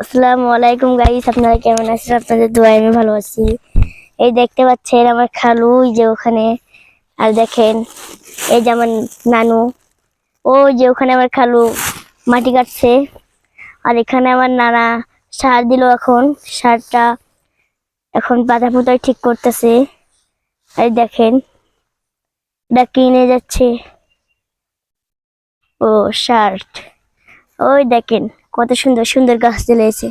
আসসালামু আলাইকুম গাইস, আপনারা কেমন আছেন? আপনাদের দোয়ায় আমি ভালো আছি। এই দেখতে পাচ্ছেন আমার খালু, ওই যে ওখানে। আর দেখেন এই যে আমার নানু, ওই যে ওখানে আমার খালু মাটি কাটছে। আর এখানে আমার নানা সার দিল, এখন সারটা এখন পাতা পুতায় ঠিক করতেছে। এই দেখেন এটা কিনে যাচ্ছে। ও শার্ট, ওই দেখেন কত সুন্দর সুন্দর গাছ দিলেছে।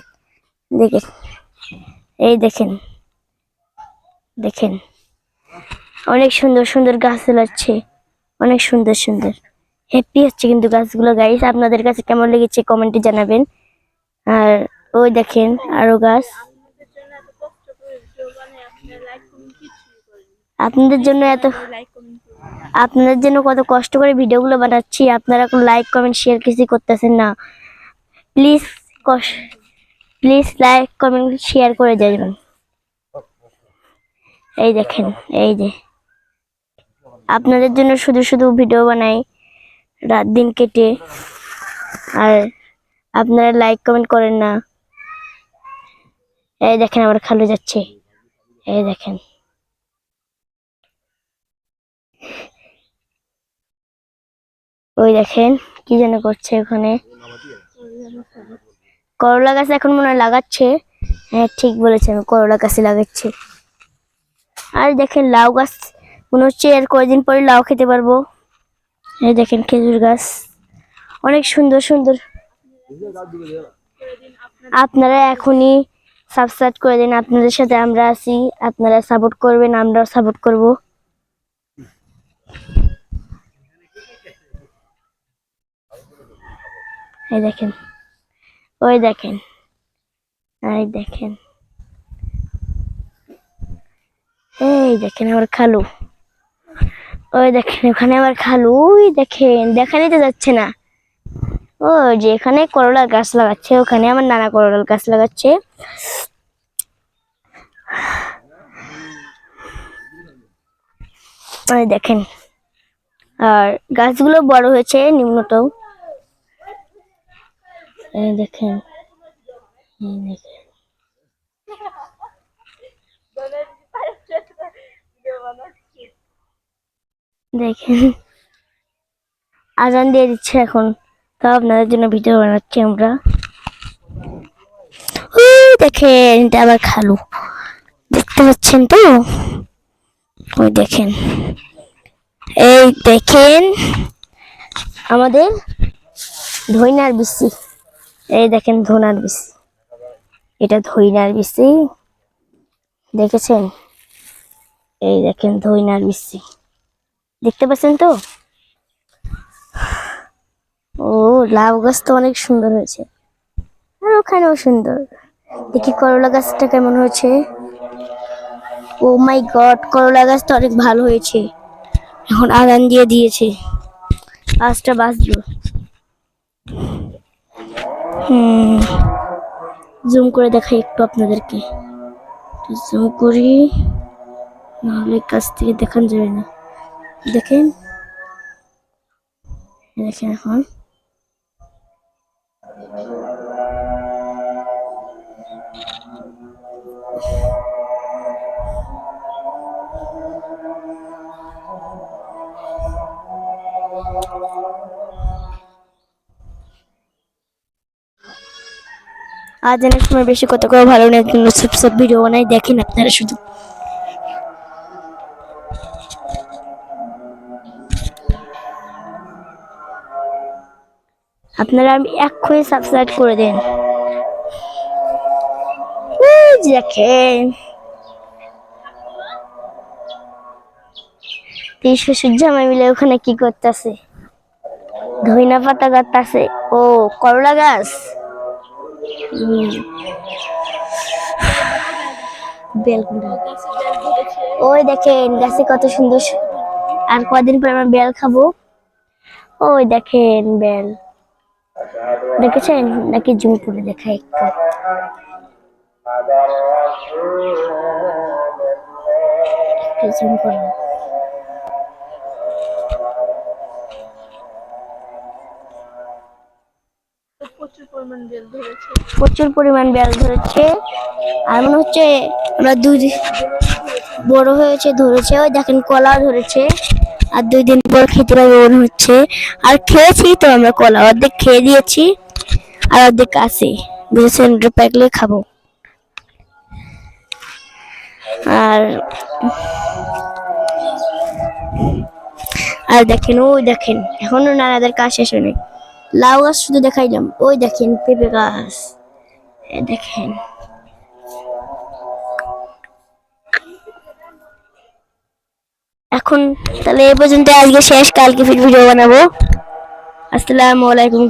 দেখেন, এই দেখেন দেখেন অনেক সুন্দর সুন্দর গাছ লাগছে, অনেক সুন্দর সুন্দর। হ্যাপি হচ্ছে কিন্তু গাছগুলো। গাইস, আপনাদের কাছে কেমন লেগেছে কমেন্টে জানাবেন। আর ওই দেখেন আরো গাছ। আপনাদের জন্য এত আপনাদের জন্য কত কষ্ট করে ভিডিওগুলো বানাচ্ছি, আপনারা কোনো লাইক কমেন্ট শেয়ার কিছু করতেছেন না। Please please like comment share করে যাবেন। এই দেখেন, এই যে আপনাদের জন্য শুধু শুধু ভিডিও বানাই রাত দিন কেটে, আর আপনারা লাইক কমেন্ট করেন না। এই দেখেন আমার খালু যাচ্ছে, এই দেখেন। ওই দেখেন কি যেন করছে ওখানে। করলা গাছ এখন মনে হয় লাগাচ্ছে। হ্যাঁ, ঠিক বলেছেন, করলা গাছে লাগাচ্ছে। আর দেখেন লাউ গাছ, মনে হচ্ছে এর কয়েকদিন পরে লাউ খেতে পারবো। এই দেখেন খেজুর গাছ, অনেক সুন্দর সুন্দর। আপনারা এখনই সাবস্ক্রাইব করে দিন, আপনাদের সাথে আমরা আছি। আপনারা সাপোর্ট করবেন, আমরাও সাপোর্ট করব। এই দেখেন, ওই দেখেন, এই দেখেন, এই দেখেন আমার খালু। ওই দেখেন ওখানে আমার খালু, ওই দেখেন, দেখানি তো যাচ্ছে না। ও যে এখানে করলার গাছ লাগাচ্ছে, ওখানে আমার নানা করলার গাছ লাগাচ্ছে। ওই দেখেন, আর গাছগুলো বড় হয়েছে নিম্নটাও। এই দেখেন, এই দেখেন, দেখেন আজান দিয়ে দিচ্ছে এখন, তাও আপনাদের জন্য ভিডিও বানাচ্ছি আমরা। ওই দেখেন এটা আবার খালু, দেখতে পাচ্ছেন তো? ওই দেখেন, এই দেখেন আমাদের ধইনার বিচি। এই দেখেন ধনার বিচি, এটা ধইনার বিচি, দেখেছেন? এই দেখেন ধইনার বিচি, দেখতে পাচ্ছেন তো? ও লাউ গাছ তো অনেক সুন্দর হয়েছে, আর ওখানেও সুন্দর। দেখি করলা গাছটা কেমন হয়েছে। ও মাই গড, করলা গাছটা অনেক ভালো হয়েছে। এখন আজান দিয়ে দিয়েছে, 5টা বাজলো। জুম করে দেখাই একটু আপনাদেরকে, জুম করি, নাহলে কাছ থেকে দেখান যাবে না। দেখেন, দেখেন এখন আজানের সময় বেশি কথা কওয়া ভালো না, সব ভিডিও বানাই, দেখেন আপনারা শুধু। আপনারা আমি এক্ষুনি সাবস্ক্রাইব করে দেন। দেখেন শ্বশুর জামাই মিলে ওখানে কি করতেছে, ধইনা পাতা গাছতেছে। ও করলা গাছ। ওই দেখেন গাছে কত সুন্দর, আর কদিন পর আমরা বেল খাবো। ওই দেখেন বেল, দেখেছেন নাকি? জুম করে দেখাই একটু। জুম করবো। প্রচুর পরিমাণ বেল ধরেছে। আর মনে হচ্ছে আমরা বড় হয়েছে ধরেছে। ওই দেখেন কলা ধরেছে, আর 2 দিন পর খেতে পারবো মনে হচ্ছে। আর খেয়েছি তো আমরা কলা, অর্ধেক খেয়ে দিয়েছি আর অর্ধেক আছে, বুঝেছেন, ওটা পাকলে খাবো। আর আর দেখেন, ওই দেখেন এখনো নানাদের কাজ শেষ হয়নি। লাউ গাছ শুধু দেখাইলাম, ওই দেখেন পেঁপে গাছ, দেখেন। এখন তাহলে এই পর্যন্ত, আজকে শেষ, কালকে ফির ভিডিও বানাবো। আসসালামু আলাইকুম।